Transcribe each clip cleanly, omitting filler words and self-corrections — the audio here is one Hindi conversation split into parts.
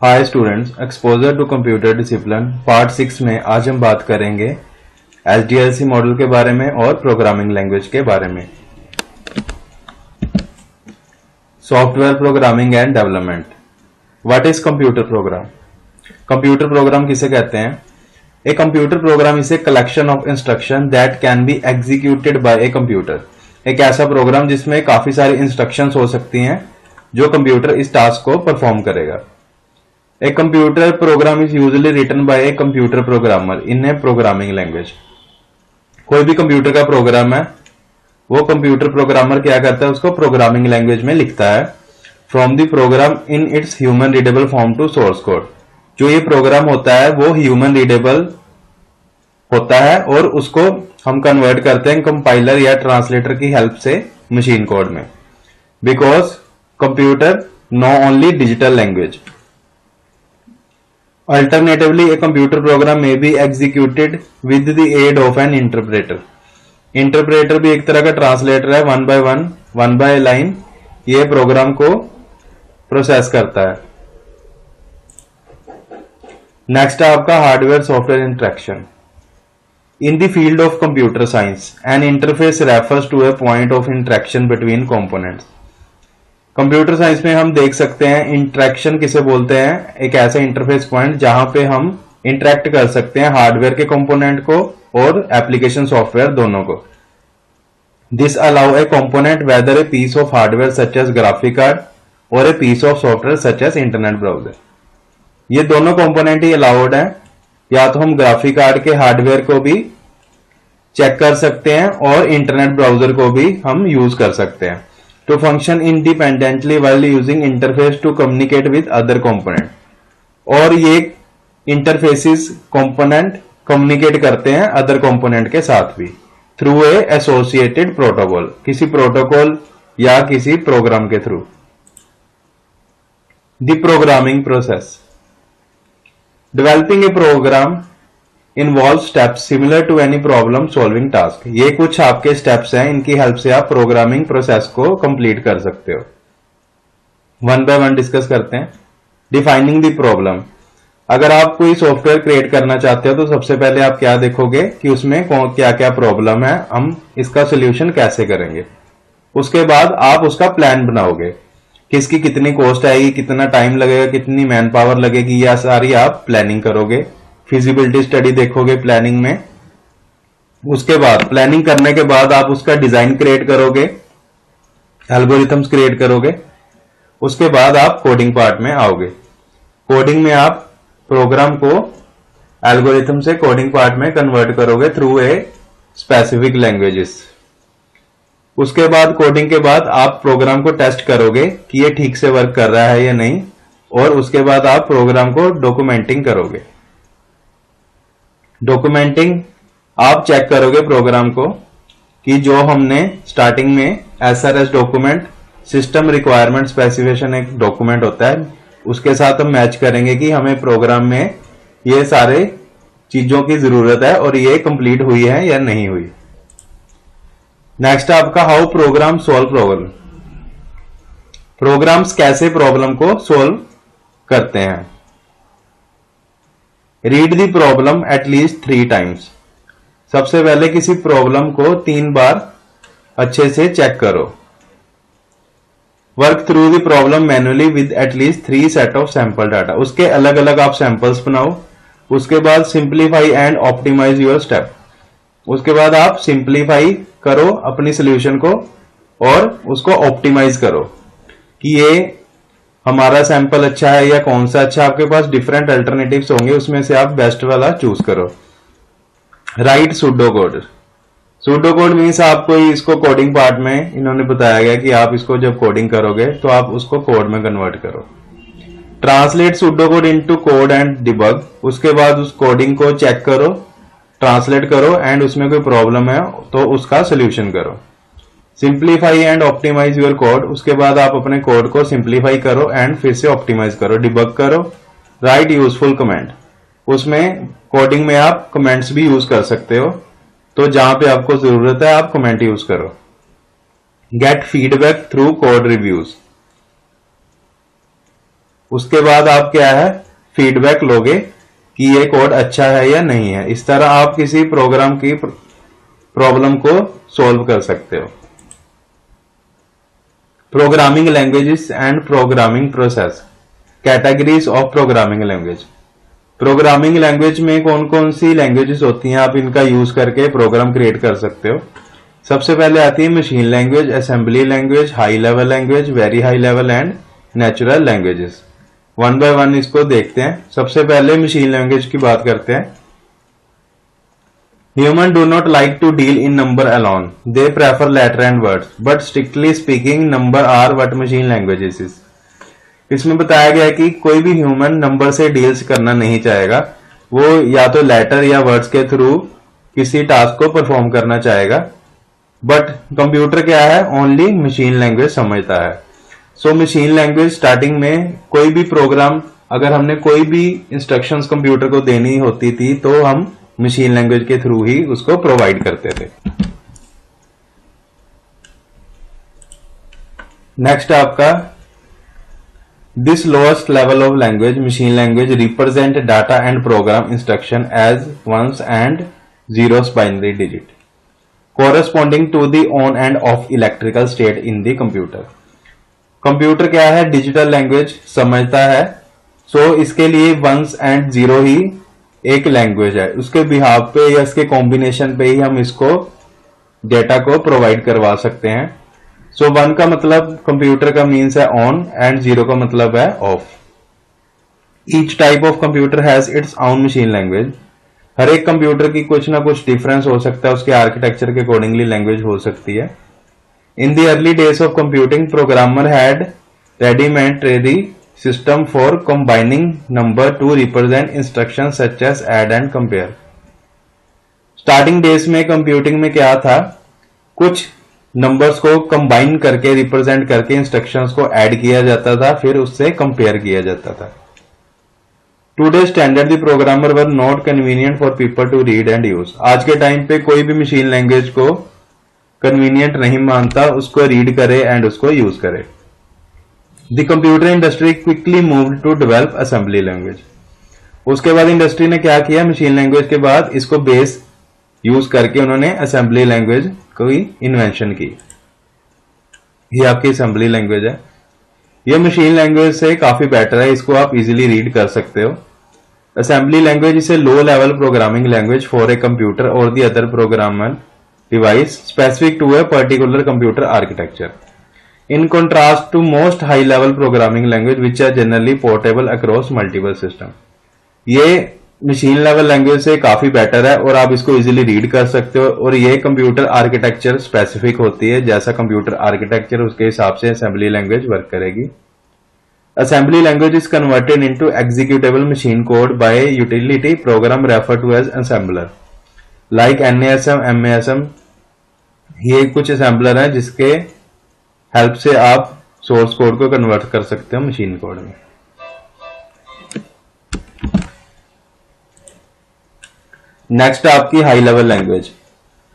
Hi students, exposure to computer discipline part 6 में आज हम बात करेंगे एसडीएलसी मॉडल के बारे में और प्रोग्रामिंग लैंग्वेज के बारे में। Software programming and development. What is computer program? Computer program किसे कहते हैं? ए computer programme is a collection of instruction that can be executed by a computer. एक ऐसा प्रोग्राम जिसमें काफी सारी इंस्ट्रक्शंस हो सकती हैं जो कंप्यूटर इस टास्क को परफॉर्म करेगा। A computer program is usually written by a computer programmer in a programming language। कोई भी कंप्यूटर का प्रोग्राम है, वो कंप्यूटर प्रोग्रामर क्या करता है, उसको प्रोग्रामिंग लैंग्वेज में लिखता है। From the program in its human readable form to source code. जो ये प्रोग्राम होता है वो ह्यूमन रीडेबल होता है और उसको हम कन्वर्ट करते हैं कंपाइलर या ट्रांसलेटर की हेल्प से मशीन कोड में। Because computer know only digital language. Alternatively, a computer program may be executed with the aid of an interpreter। Interpreter भी एक तरह का ट्रांसलेटर है, वन बाय लाइन ये प्रोग्राम को प्रोसेस करता है। नेक्स्ट है आपका hardware software interaction. In the field of computer science an interface refers to a point of interaction between components. Computer science में हम देख सकते हैं इंटरेक्शन किसे बोलते हैं, एक ऐसा इंटरफेस पॉइंट जहां पे हम इंटरेक्ट कर सकते हैं हार्डवेयर के कंपोनेंट को और एप्लीकेशन सॉफ्टवेयर दोनों को। This allow a component whether a piece of hardware such as graphic card और a piece of software such as internet browser. ये दोनों कंपोनेंट ही अलाउड है, या तो हम ग्राफिक कार्ड के हार्डवेयर को भी चेक कर सकते हैं और इंटरनेट ब्राउजर को भी हम यूज कर सकते हैं to function independently while using interface to communicate with other component। और ये इंटरफेसिस कंपोनेंट कम्युनिकेट करते हैं अदर कंपोनेंट के साथ भी थ्रू ए एसोसिएटेड प्रोटोकॉल, किसी प्रोटोकॉल या किसी प्रोग्राम के through. The programming process. Developing a program involves steps similar to any problem solving task। ये कुछ आपके स्टेप्स हैं, इनकी हेल्प से आप प्रोग्रामिंग प्रोसेस को कंप्लीट कर सकते हो। वन बाय वन डिस्कस करते हैं। Defining the problem. अगर आप कोई सॉफ्टवेयर क्रिएट करना चाहते हो तो सबसे पहले आप क्या देखोगे कि उसमें क्या क्या प्रॉब्लम है, हम इसका सोल्यूशन कैसे करेंगे। उसके बाद आप उसका प्लान बनाओगे, किसकी कितनी कॉस्ट आएगी, कितना टाइम लगेगा, कितनी मैन पावर लगेगी, यह सारी आप प्लानिंग करोगे। फिजिबिलिटी स्टडी देखोगे प्लानिंग में। उसके बाद प्लानिंग करने के बाद आप उसका डिजाइन क्रिएट करोगे, एल्गोरिथम्स क्रिएट करोगे। उसके बाद आप कोडिंग पार्ट में आओगे। कोडिंग में आप प्रोग्राम को एल्गोरिथम से कोडिंग पार्ट में कन्वर्ट करोगे थ्रू ए स्पेसिफिक लैंग्वेजेस। उसके बाद कोडिंग के बाद आप प्रोग्राम को टेस्ट करोगे कि ये ठीक से वर्क कर रहा है या नहीं, और उसके बाद आप प्रोग्राम को डॉक्यूमेंटिंग करोगे। डॉक्यूमेंटिंग आप चेक करोगे प्रोग्राम को कि जो हमने स्टार्टिंग में SRS document, system requirement specification एक डॉक्यूमेंट होता है, उसके साथ हम मैच करेंगे कि हमें प्रोग्राम में ये सारे चीजों की जरूरत है और ये कंप्लीट हुई है या नहीं हुई। नेक्स्ट आपका how program solve problem. Programs कैसे प्रॉब्लम को सॉल्व करते हैं। Read the problem at least 3 times. सबसे पहले किसी प्रॉब्लम को 3 बार अच्छे से चेक करो। Work through the problem manually with at least 3 set of sample data. उसके अलग अलग आप सैंपल्स बनाओ। उसके बाद simplify and optimise your step. उसके बाद आप सिंप्लीफाई करो अपनी सोल्यूशन को और उसको ऑप्टिमाइज करो कि ये हमारा सैंपल अच्छा है या कौन सा अच्छा। आपके पास डिफरेंट अल्टरनेटिव्स होंगे, उसमें से आप बेस्ट वाला चूज करो। Right pseudo code. Pseudo code means आपको इसको कोडिंग पार्ट में इन्होंने बताया गया कि आप इसको जब कोडिंग करोगे तो आप उसको कोड में कन्वर्ट करो। Translate pseudo code into code and debug. उसके बाद उस कोडिंग को चेक करो, ट्रांसलेट करो एंड उसमें कोई प्रॉब्लम है तो उसका सोल्यूशन करो। Simplify and optimise your code. उसके बाद आप अपने कोड को सिंप्लीफाई करो एंड फिर से ऑप्टिमाइज करो, डिबग करो। Right useful comment. उसमें कोडिंग में आप कमेंट्स भी यूज कर सकते हो, तो जहां पे आपको जरूरत है आप कमेंट यूज करो। Gate feedback through code reviews. उसके बाद आप क्या है फीडबैक लोगे कि ये कोड अच्छा है या नहीं है। इस तरह आप किसी प्रोग्राम की प्रॉब्लम को सॉल्व कर सकते हो। Programming languages and programming process, categories of programming language. Programming language में कौन कौन सी लैंग्वेजेस होती हैं, आप इनका यूज करके प्रोग्राम क्रिएट कर सकते हो। सबसे पहले आती है machine language, assembly language, high level language, very high level and natural languages. One by one इसको देखते हैं। सबसे पहले मशीन लैंग्वेज की बात करते हैं। Humans do not like to deal in number alone. They prefer letter and words. But strictly speaking, number are what machine languages is. इसमें बताया गया है कि कोई भी ह्यूमन नंबर से डील्स करना नहीं चाहेगा, वो या तो लेटर या वर्ड्स के थ्रू किसी टास्क को परफॉर्म करना चाहेगा। बट कंप्यूटर क्या है, ओनली मशीन लैंग्वेज समझता है। सो मशीन लैंग्वेज स्टार्टिंग में कोई भी प्रोग्राम, अगर हमने कोई भी इंस्ट्रक्शंस कंप्यूटर को देनी होती थी तो हम मशीन लैंग्वेज के थ्रू ही उसको प्रोवाइड करते थे। नेक्स्ट आपका this lowest level of language machine language represent data and program instruction as ones and zeros binary digit corresponding to the on and off electrical state in the computer. Computer क्या है, डिजिटल लैंग्वेज समझता है। सो इसके लिए वंस एंड जीरो ही एक लैंग्वेज है, उसके बिहाव पे या इसके कॉम्बिनेशन पे ही हम इसको डेटा को प्रोवाइड करवा सकते हैं। सो वन का मतलब कंप्यूटर का मीन्स है ऑन एंड जीरो का मतलब है off. Each type of computer has its own machine language. हर एक कंप्यूटर की कुछ ना कुछ डिफरेंस हो सकता है, उसके आर्किटेक्चर के अकॉर्डिंगली लैंग्वेज हो सकती है। In the early days of computing programmer had readymade ready system for combining number to represent instructions such as add and compare। Starting days में कंप्यूटिंग में क्या था, कुछ नंबर्स को कंबाइन करके रिप्रेजेंट करके इंस्ट्रक्शंस को ऐड किया जाता था, फिर उससे कंपेयर किया जाता था। Today standard the programmer were not convenient for people to read and use. आज के टाइम पे कोई भी मशीन लैंग्वेज को कन्वीनियंट नहीं मानता उसको रीड करे एंड उसको यूज करे। The computer industry quickly moved to develop assembly language। उसके बाद इंडस्ट्री ने क्या किया, मशीन लैंग्वेज के बाद इसको बेस यूज करके उन्होंने असेंबली लैंग्वेज की इन्वेंशन की। ये आपकी असेंबली लैंग्वेज है। ये मशीन लैंग्वेज से काफी बेटर है, इसको आप इजीली रीड कर सकते हो। Assembly language is a low level programming language for a computer और the other programmer device specific to a particular computer architecture. In contrast to most high-level programming language which are generally portable across multiple system। ये मशीन लेवल लैंग्वेज से काफी बेटर है और आप इसको इजीली रीड कर सकते हो, और ये कंप्यूटर आर्किटेक्चर स्पेसिफिक होती है। जैसा कंप्यूटर आर्किटेक्चर उसके हिसाब से असेंबली लैंग्वेज वर्क करेगी। Assembly language is converted into executable machine code by utility program refer to as assembler like NASM, MASM। ये कुछ असेंबलर है जिसके हेल्प से आप सोर्स कोड को कन्वर्ट कर सकते हो मशीन कोड में। नेक्स्ट आपकी high level language.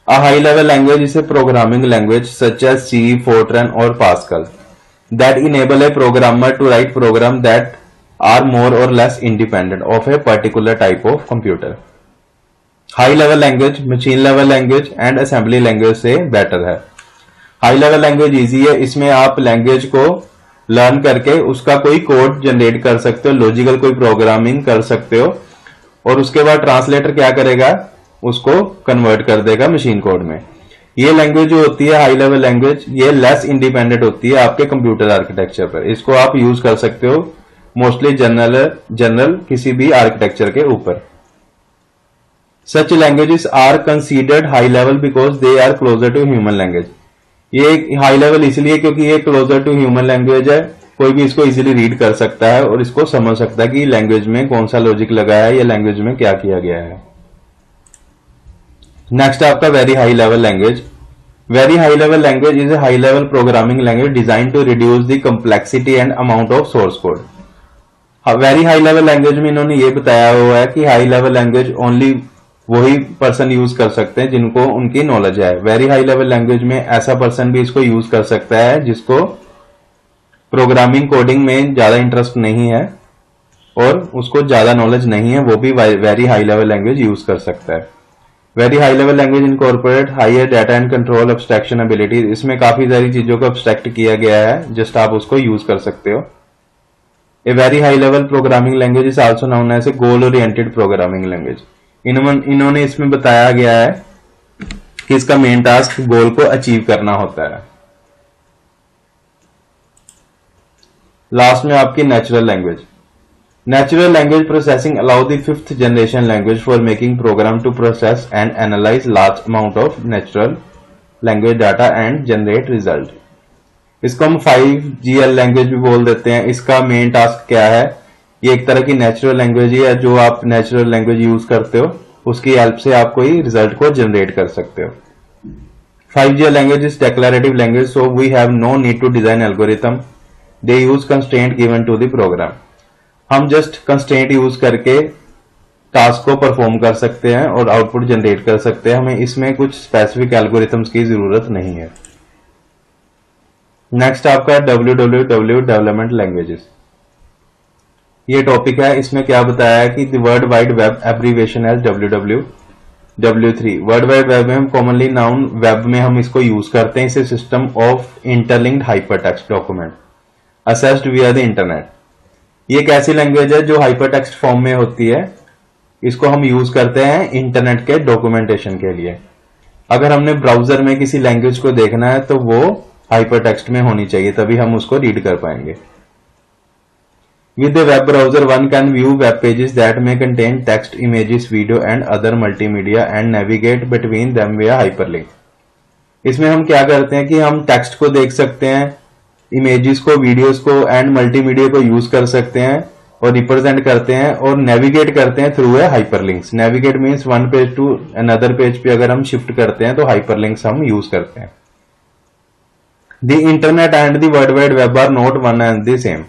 A high level language is a programming language such as C, Fortran और Pascal that enable a programmer to write program that are more or less independent of a particular type of computer। High level language machine level language and assembly language से बेटर है। हाई लेवल लैंग्वेज इजी है, इसमें आप लैंग्वेज को लर्न करके उसका कोई कोड जनरेट कर सकते हो, लॉजिकल कोई प्रोग्रामिंग कर सकते हो, और उसके बाद ट्रांसलेटर क्या करेगा, उसको कन्वर्ट कर देगा मशीन कोड में। ये लैंग्वेज जो होती है हाई लेवल लैंग्वेज, ये लेस इंडिपेंडेंट होती है आपके कंप्यूटर आर्किटेक्चर पर। इसको आप यूज कर सकते हो मोस्टली जनरल किसी भी आर्किटेक्चर के ऊपर। Such languages are considered high level because they are closer to human language. ये हाई लेवल इसलिए क्योंकि ये क्लोजर टू ह्यूमन लैंग्वेज है, कोई भी इसको इजीली रीड कर सकता है और इसको समझ सकता है कि लैंग्वेज में कौन सा लॉजिक लगा है या लैंग्वेज में क्या किया गया है। नेक्स्ट आपका very high level language. Very high level language is a high level programming language design to reduce the complexity and amount of source code. Very high level language में इन्होंने ये बताया हुआ है कि हाई लेवल लैंग्वेज ओनली वही पर्सन यूज कर सकते हैं जिनको उनकी नॉलेज है। वेरी हाई लेवल लैंग्वेज में ऐसा पर्सन भी इसको यूज कर सकता है जिसको प्रोग्रामिंग कोडिंग में ज्यादा इंटरेस्ट नहीं है और उसको ज्यादा नॉलेज नहीं है, वो भी very high level language use कर सकता है। Very high level language incorporate higher data and control abstraction ability. इसमें काफी सारी चीजों को एब्स्ट्रैक्ट किया गया है, जस्ट आप उसको यूज कर सकते हो। A very high level programming language is also known as a goal oriented programming language. इन्होंने इसमें बताया गया है कि इसका मेन टास्क गोल को अचीव करना होता है। लास्ट में आपकी natural language. Natural language processing allow the fifth generation language for making program to process and analyze large amount of natural language data and generate result। इसको हम 5GL लैंग्वेज भी बोल देते हैं। इसका मेन टास्क क्या है? ये एक तरह की नेचुरल लैंग्वेज ही है, जो आप नेचुरल लैंग्वेज यूज करते हो उसकी हेल्प से आप कोई रिजल्ट को जनरेट कर सकते हो। 5GL language is declarative language, so we have no need to design algorithm, they use constraint given to the program. हम जस्ट कंस्ट्रेंट यूज करके टास्क को परफॉर्म कर सकते हैं और आउटपुट जनरेट कर सकते हैं, हमें इसमें कुछ स्पेसिफिक एल्गोरिथम्स की जरूरत नहीं है। नेक्स्ट आपका WWW डेवलपमेंट लैंग्वेजेस। ये टॉपिक है, इसमें क्या बताया है कि the world wide web abbreviation as W3। World wide web में हम कॉमनली नाउन वेब में हम इसको यूज करते हैं। इसे system of interlinked hypertext document assessed विया द इंटरनेट। ये एक ऐसी लैंग्वेज है जो हाइपरटेक्स्ट फॉर्म में होती है। इसको हम यूज करते हैं इंटरनेट के डॉक्यूमेंटेशन के लिए। अगर हमने ब्राउजर में किसी लैंग्वेज को देखना है तो वो हाइपरटेक्स्ट में होनी चाहिए, तभी हम उसको रीड कर पाएंगे। With the web browser one can view web pages that may contain text, images, video and other multimedia and navigate between them via hyperlink. इसमें हम क्या करते हैं कि हम टेक्स्ट को देख सकते हैं, इमेजेस को, वीडियोस को एंड मल्टीमीडिया को यूज कर सकते हैं और रिप्रेजेंट करते हैं और नेविगेट करते हैं through a hyperlinks. Navigate means one page to another page पे अगर हम शिफ्ट करते हैं तो हाइपरलिंक्स हम यूज करते हैं। The internet and the world wide web are not one and the same.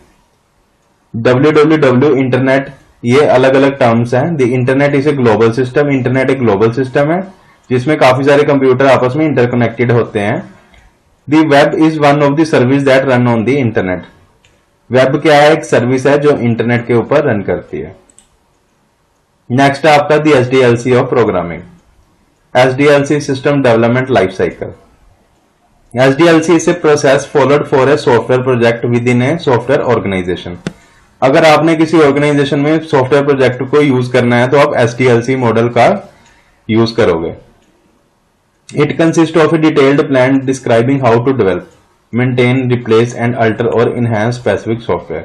WWW internet, ये अलग अलग टर्म्स हैं। The internet is a global system. Internet एक ग्लोबल सिस्टम है जिसमें काफी सारे कंप्यूटर आपस में इंटरकनेक्टेड होते हैं। The web is one of the service that run on the internet। Web क्या है? एक सर्विस है जो इंटरनेट के ऊपर रन करती है। नेक्स्ट आपका the SDLC of programming. SDLC system development life cycle. SDLC is a process followed for a software project within a software organisation. अगर आपने किसी ऑर्गेनाइजेशन में सॉफ्टवेयर प्रोजेक्ट को यूज करना है तो आप SDLC मॉडल का यूज करोगे। It consists of a detailed plan describing how to develop, maintain, replace and alter or enhance specific software।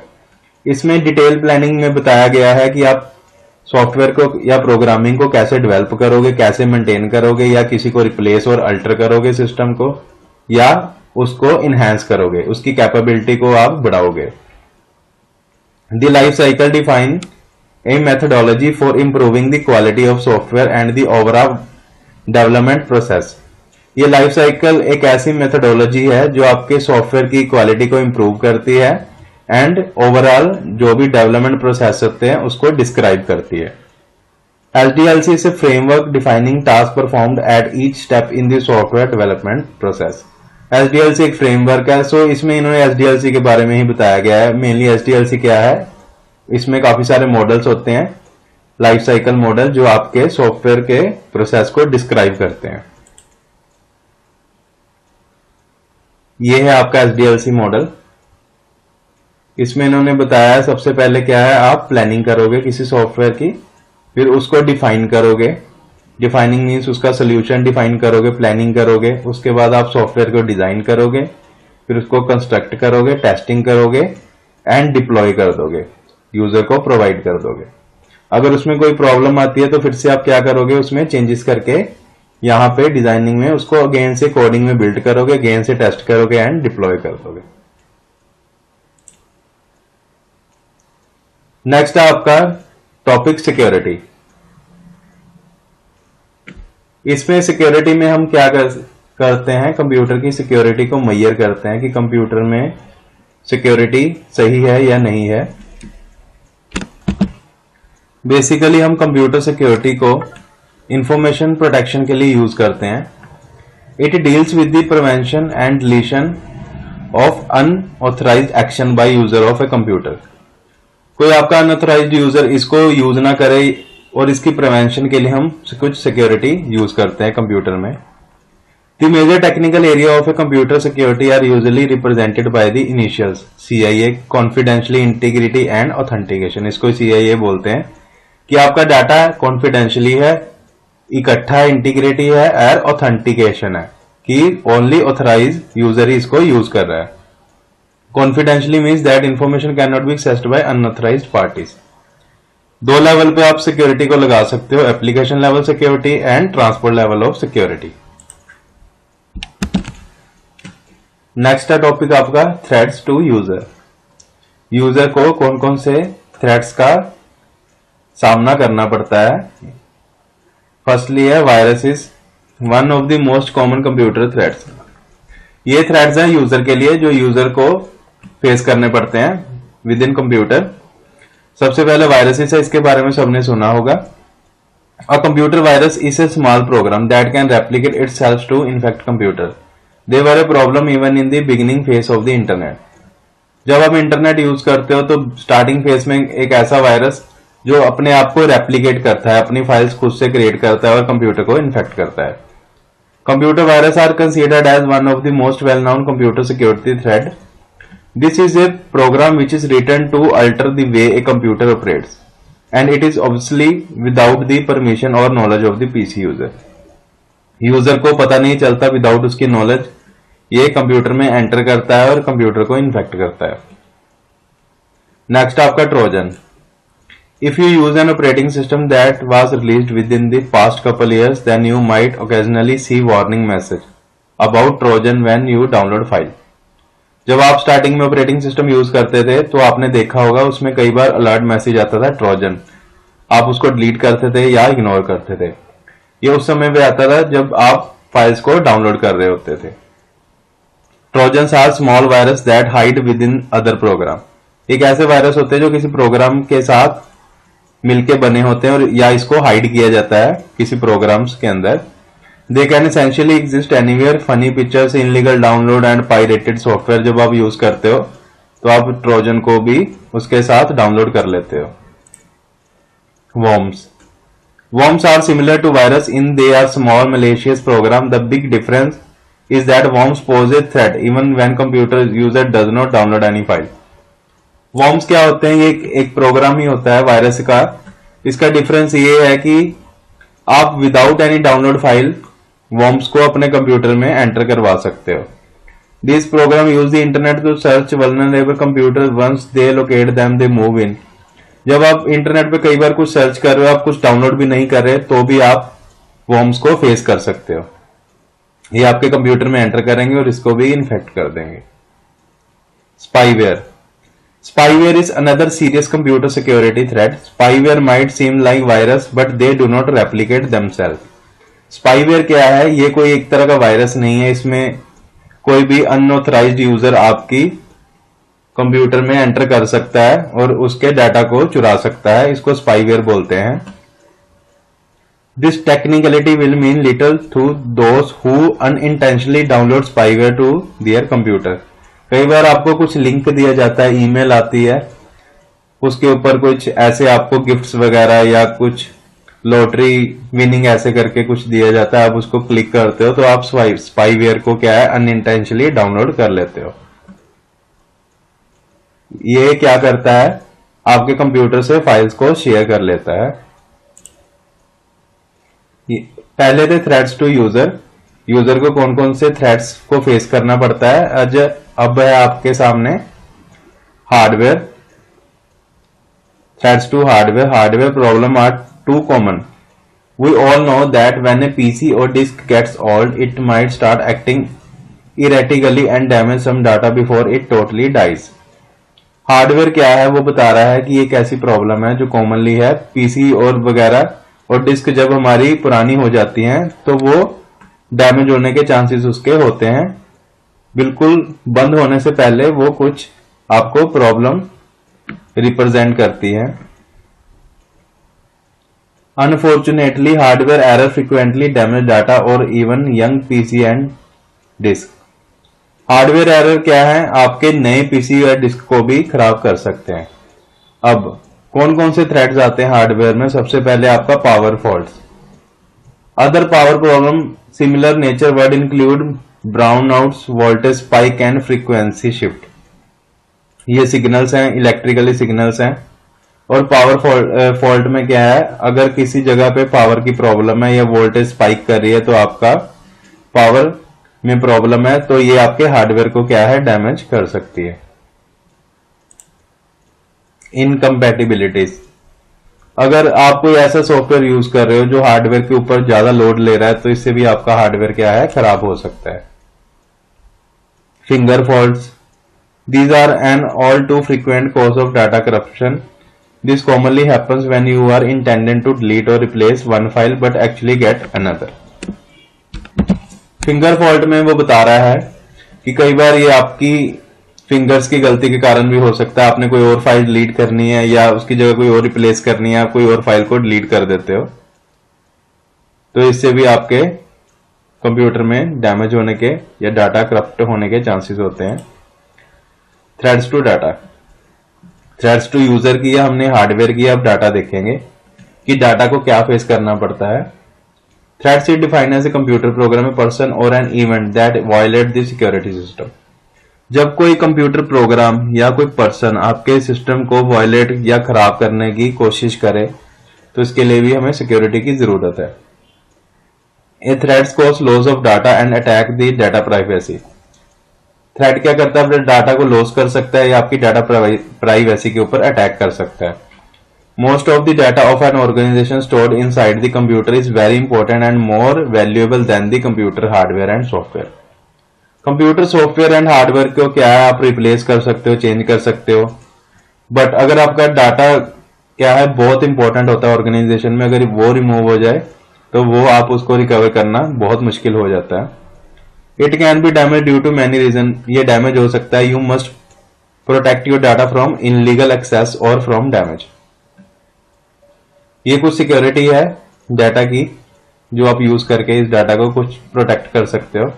इसमें डिटेल प्लानिंग में बताया गया है कि आप सॉफ्टवेयर को या प्रोग्रामिंग को कैसे डेवलप करोगे, कैसे मेंटेन करोगे, या किसी को रिप्लेस और अल्टर करोगे सिस्टम को, या उसको इनहेंस करोगे, उसकी कैपेबिलिटी को आप बढ़ाओगे। The life cycle define a methodology for improving the quality of software and the overall development process. ये लाइफ साइकिल एक ऐसी मेथडोलॉजी है जो आपके सॉफ्टवेयर की क्वालिटी को इंप्रूव करती है एंड ओवरऑल जो भी डेवलपमेंट प्रोसेस होते हैं उसको डिस्क्राइब करती है। SDLC is A framework defining task performed at each step in the software development process. SDLC एक फ्रेमवर्क है, सो इसमें इन्होंने SDLC के बारे में ही बताया गया है। मेनली SDLC क्या है, इसमें काफी सारे मॉडल्स होते हैं, लाइफ साइकिल मॉडल, जो आपके सॉफ्टवेयर के प्रोसेस को डिस्क्राइब करते हैं। ये है आपका SDLC मॉडल। इसमें इन्होंने बताया है सबसे पहले क्या है, आप प्लानिंग करोगे किसी सॉफ्टवेयर की, फिर उसको डिफाइन करोगे। डिफाइनिंग मीन्स उसका सोल्यूशन डिफाइन करोगे, प्लानिंग करोगे, उसके बाद आप सॉफ्टवेयर को डिजाइन करोगे, फिर उसको कंस्ट्रक्ट करोगे, टेस्टिंग करोगे एंड डिप्लॉय कर दोगे, यूजर को प्रोवाइड कर दोगे। अगर उसमें कोई प्रॉब्लम आती है तो फिर से आप क्या करोगे, उसमें चेंजेस करके यहां पे डिजाइनिंग में उसको अगेन से कोडिंग में बिल्ड करोगे, अगेन से टेस्ट करोगे एंड डिप्लॉय कर दोगे। नेक्स्ट है आपका टॉपिक सिक्योरिटी। इसमें सिक्योरिटी में हम क्या करते हैं, कंप्यूटर की सिक्योरिटी को मेजर करते हैं कि कंप्यूटर में सिक्योरिटी सही है या नहीं है। बेसिकली हम कंप्यूटर सिक्योरिटी को इंफॉर्मेशन प्रोटेक्शन के लिए यूज करते हैं। It deals with the prevention and deletion of unauthorised action by user of a computer. कोई आपका अनऑथराइज्ड यूजर इसको यूज ना करे, और इसकी प्रिवेंशन के लिए हम कुछ सिक्योरिटी यूज करते हैं कंप्यूटर में। The major technical area of a computer security are usually represented by the initials CIA, confidentially, integrity and authentication. इसको CIA बोलते हैं कि आपका डाटा कॉन्फिडेंशियली है, इकट्ठा है, इंटीग्रिटी है और ऑथेंटिकेशन है कि ओनली ऑथराइज यूजर ही इसको यूज कर रहा है। Confidentially means that information can not be accessed by unauthorised parties. दो लेवल पे आप सिक्योरिटी को लगा सकते हो, application level security and transport level of security. Next है टॉपिक आपका थ्रेट्स टू यूजर। यूजर को कौन कौन से थ्रेट्स का सामना करना पड़ता है। फर्स्टली है viruses, one of the most common computer threats. ये थ्रेट्स हैं यूजर के लिए जो यूजर को फेस करने पड़ते हैं विद इन कंप्यूटर। सबसे पहले वायरसेस है, इसके बारे में सबने सुना होगा। A computer virus is a small program that can replicate itself to infect computer. They were a problem even in the beginning phase of the internet. जब आप इंटरनेट यूज करते हो तो स्टार्टिंग फेज में एक ऐसा वायरस जो अपने आप को रेप्लिकेट करता है, अपनी फाइल्स खुद से क्रिएट करता है और कंप्यूटर को इन्फेक्ट करता है। Computer virus are considered as one of the most well known computer security threat. This is a program which is written to alter the way a computer operates, and it is obviously without the permission or knowledge of the PC user. User को पता नहीं चलता, विदाउट उसकी नॉलेज ये कंप्यूटर में एंटर करता है और कंप्यूटर को इन्फेक्ट करता है। नेक्स्ट आपका Trojan. If you use an operating system that was released within the past couple years, then you might occasionally see warning message about Trojan when you download file. जब आप स्टार्टिंग में ऑपरेटिंग सिस्टम यूज करते थे तो आपने देखा होगा उसमें कई बार अलर्ट मैसेज आता था ट्रोजन। आप उसको डिलीट करते थे या इग्नोर करते थे। ये उस समय पे आता था जब आप फाइल्स को डाउनलोड कर रहे होते थे। Trojans are small virus that hide within other program. एक ऐसे वायरस होते हैं जो किसी प्रोग्राम के साथ मिलके बने होते हैं और या इसको हाइड किया जाता है किसी प्रोग्राम्स के अंदर। They can essentially exist anywhere. Funny pictures, illegal download and pirated software जब आप यूज करते हो तो आप ट्रोजन को भी उसके साथ डाउनलोड कर लेते हो। Worms. Worms are similar to virus in they are small malicious program. The big difference is that worms pose a threat even when computer user does not download any file. Worms क्या होते हैं? ये एक प्रोग्राम ही होता है वायरस का। इसका डिफरेंस ये है कि आप without any download file worms को अपने कंप्यूटर में एंटर करवा सकते हो। This program use the internet to search vulnerable computer once they locate them they move in. जब आप इंटरनेट पे कई बार कुछ सर्च कर रहे हो, आप कुछ डाउनलोड भी नहीं कर रहे, तो भी आप वर्म्स को फेस कर सकते हो। ये आपके कंप्यूटर में एंटर करेंगे और इसको भी इन्फेक्ट कर देंगे। Spyware. Spyware is another serious computer security threat. Spyware might seem like virus, but they do not replicate themselves. Spyware क्या है? ये कोई एक तरह का वायरस नहीं है। इसमें कोई भी अनऑथराइज्ड यूजर आपकी कंप्यूटर में एंटर कर सकता है और उसके डाटा को चुरा सकता है। इसको स्पाईवेयर बोलते हैं। This technicality will mean little to those who unintentionally download spyware to their computer. कई बार आपको कुछ लिंक दिया जाता है, ईमेल आती है, उसके ऊपर कुछ ऐसे आपको गिफ्ट्स वगैरह या कुछ लॉटरी विनिंग ऐसे करके कुछ दिया जाता है। आप उसको क्लिक करते हो तो आप स्पाईवेयर को क्या है अनइंटेंशनली डाउनलोड कर लेते हो। ये क्या करता है? आपके कंप्यूटर से फाइल्स को शेयर कर लेता है। पहले थे थ्रेट्स टू यूजर। यूजर को कौन कौन से थ्रेट्स को फेस करना पड़ता है। अब है आपके सामने hardware. Threats to hardware. Hardware problem are too common. We all know that when a PC और disk gets old it might start acting erratically and damage some data before it totally dies. Hardware क्या है वो बता रहा है कि एक ऐसी प्रॉब्लम है जो कॉमनली है। पीसी और वगैरह और डिस्क जब हमारी पुरानी हो जाती हैं तो वो डैमेज होने के चांसेस उसके होते हैं। बिल्कुल बंद होने से पहले वो कुछ आपको प्रॉब्लम रिप्रेजेंट करती है। Unfortunately hardware error frequently damage data और even young PC and disk. Hardware error क्या है, आपके नए पीसी या डिस्क को भी खराब कर सकते हैं। अब कौन कौन से थ्रेड्स आते हैं हार्डवेयर में, सबसे पहले आपका power faults. Other power problem similar nature word include brownouts, voltage spike and frequency shift. ये सिग्नल्स हैं, इलेक्ट्रिकली सिग्नल्स हैं। और पावर फॉल्ट में क्या है, अगर किसी जगह पे पावर की प्रॉब्लम है या वोल्टेज स्पाइक कर रही है तो आपका पावर में प्रॉब्लम है, तो ये आपके हार्डवेयर को क्या है, डैमेज कर सकती है। इनकम्पैटिबिलिटीज, अगर आप कोई ऐसा सॉफ्टवेयर यूज कर रहे हो जो हार्डवेयर के ऊपर ज्यादा लोड ले रहा है तो इससे भी आपका हार्डवेयर क्या है, खराब हो सकता है। Finger faults, these are an all too frequent cause of data corruption. This commonly happens when you are intending to delete or replace one file but actually get another. Finger fault में वो बता रहा है कि कई बार ये आपकी फिंगर्स की गलती के कारण भी हो सकता है। आपने कोई और फाइल डिलीट करनी है या उसकी जगह कोई और रिप्लेस करनी है, आप कोई और फाइल को डिलीट कर देते हो, तो इससे भी आपके कंप्यूटर में डैमेज होने के या डाटा करप्ट होने के चांसेस होते हैं। Threads to data, threads to user की या हमने हार्डवेयर की, अब डाटा देखेंगे कि डाटा को क्या फेस करना पड़ता है। Threats is defined as a computer program, a person और an event that violate the security system. जब कोई कंप्यूटर प्रोग्राम या कोई पर्सन आपके सिस्टम को वायलेट या खराब करने की कोशिश करे तो इसके लिए भी हमें सिक्योरिटी की जरूरत है। A threats cause loss of data and attack the data privacy. Threat क्या करता है, अपने डाटा को लॉस कर सकता है या आपकी डाटा प्राइवेसी के ऊपर अटैक कर सकता है। Most of the data of an organisation stored inside the computer is very important and more valuable than the computer hardware and software. Computer software and hardware को क्या है, आप रिप्लेस कर सकते हो, चेंज कर सकते हो, बट अगर आपका डाटा क्या है बहुत इंपॉर्टेंट होता है ऑर्गेनाइजेशन में, अगर वो रिमूव हो जाए तो वो आप उसको रिकवर करना बहुत मुश्किल हो जाता है। It can be damage due to many reason, ये डैमेज हो सकता है। You must protect your data from illegal access और फ्रॉम डैमेज। ये कुछ सिक्योरिटी है डाटा की जो आप यूज करके इस डाटा को कुछ प्रोटेक्ट कर सकते हो।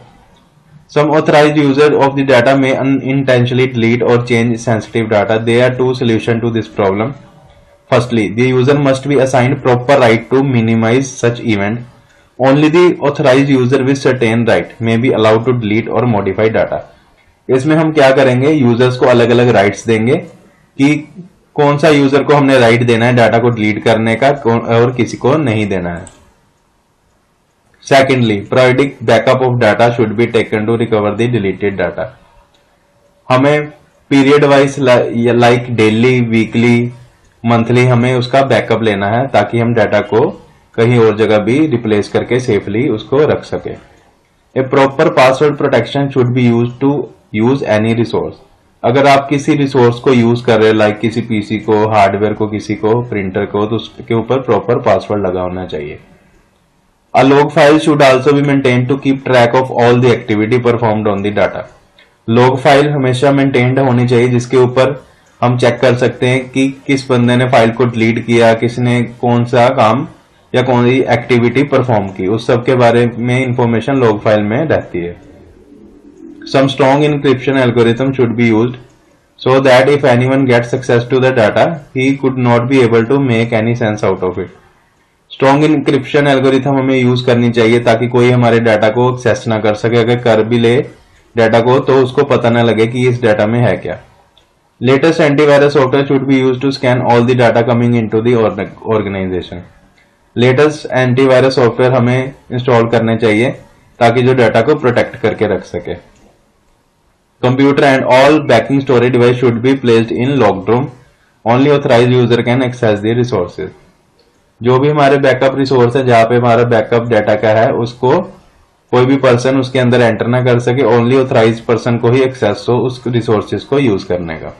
Some authorized user of the data may unintentionally delete or change sensitive data. There are two solutions to this problem. Firstly, the user must be assigned proper right to minimize such event. Only the authorized user with certain right may be allowed to delete or modify data. इसमें हम क्या करेंगे, यूजर्स को अलग अलग राइट्स देंगे कि कौन सा यूजर को हमने राइट देना है डाटा को डिलीट करने का और किसी को नहीं देना है। Secondly, periodic backup of data should be taken to recover the deleted data. हमें period wise like daily, weekly, monthly हमें उसका बैकअप लेना है ताकि हम डाटा को कहीं और जगह भी रिप्लेस करके सेफली उसको रख सके। A proper password protection should be use to use any resource. अगर आप किसी रिसोर्स को यूज कर रहे हैं, लाइक किसी पीसी को, हार्डवेयर को, किसी को, प्रिंटर को, तो उसके ऊपर प्रॉपर पासवर्ड लगा होना चाहिए। A log file should also be maintained to keep track of all the activity performed on the data. log file हमेशा मेंटेन्ड होनी चाहिए जिसके ऊपर हम चेक कर सकते हैं कि किस बंदे ने फाइल को डिलीट किया, किसने कौन सा काम या कौन सी एक्टिविटी परफॉर्म की, उस सब के बारे में इंफॉर्मेशन log फाइल में रहती है। Some strong encryption algorithm should be used so that if anyone gets access to the data, he could not be able to make any sense out of it. Strong encryption algorithm हमें यूज करनी चाहिए ताकि कोई हमारे डाटा को एक्सेस ना कर सके। अगर कर भी ले डाटा को तो उसको पता ना लगे कि इस डाटा में है क्या। Latest antivirus software should be used to scan all the data coming into the organisation. Latest antivirus software हमें इंस्टॉल करने चाहिए ताकि जो डाटा को प्रोटेक्ट करके रख सके। Computer and all backing storage device should be placed in locked room. Only authorised user can access the resources. जो भी हमारे बैकअप रिसोर्स है, जहां पे हमारा बैकअप डाटा का है, उसको कोई भी पर्सन उसके अंदर एंटर ना कर सके। ओनली ऑथराइज पर्सन को ही एक्सेस हो उस रिसोर्सेज को यूज करने का।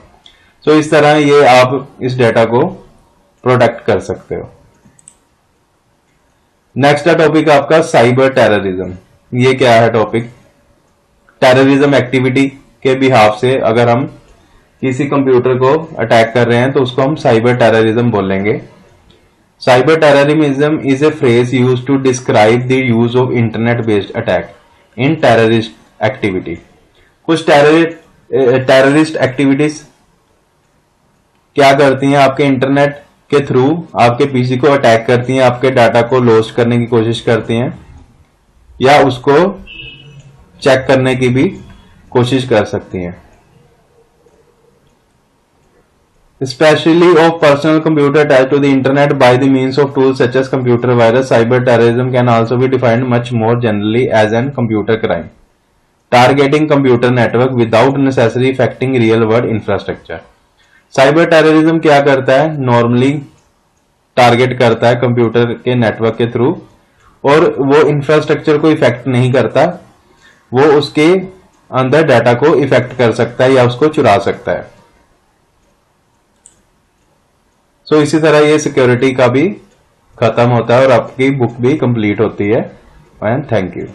तो इस तरह ये आप इस डाटा को प्रोटेक्ट कर सकते हो। नेक्स्ट टॉपिक आपका साइबर टेररिज्म। ये क्या है टॉपिक? टेररिज्म एक्टिविटी के बिहाफ से अगर हम किसी कंप्यूटर को अटैक कर रहे हैं तो उसको हम साइबर टेररिज्म बोलेंगे। Cyber terrorism is a phrase used to describe the use of internet-based attack in terrorist activity. कुछ टेररिस्ट एक्टिविटीज क्या करती हैं, आपके इंटरनेट के थ्रू आपके पीसी को अटैक करती हैं, आपके डाटा को लॉस्ट करने की कोशिश करती हैं या उसको चेक करने की भी कोशिश कर सकती हैं। Especially of personal computer attached to the internet by the means of tools such as computer virus, cyber terrorism can also be defined much more generally as an computer crime, targeting computer network without necessarily affecting real world infrastructure. Cyber terrorism क्या करता है, नॉर्मली टारगेट करता है कंप्यूटर के नेटवर्क के थ्रू और वो इंफ्रास्ट्रक्चर को इफेक्ट नहीं करता, वो उसके अंदर डाटा को इफेक्ट कर सकता है या उसको चुरा सकता है। सो इसी तरह ये सिक्योरिटी का भी खत्म होता है और आपकी बुक भी कंप्लीट होती है। And thank you.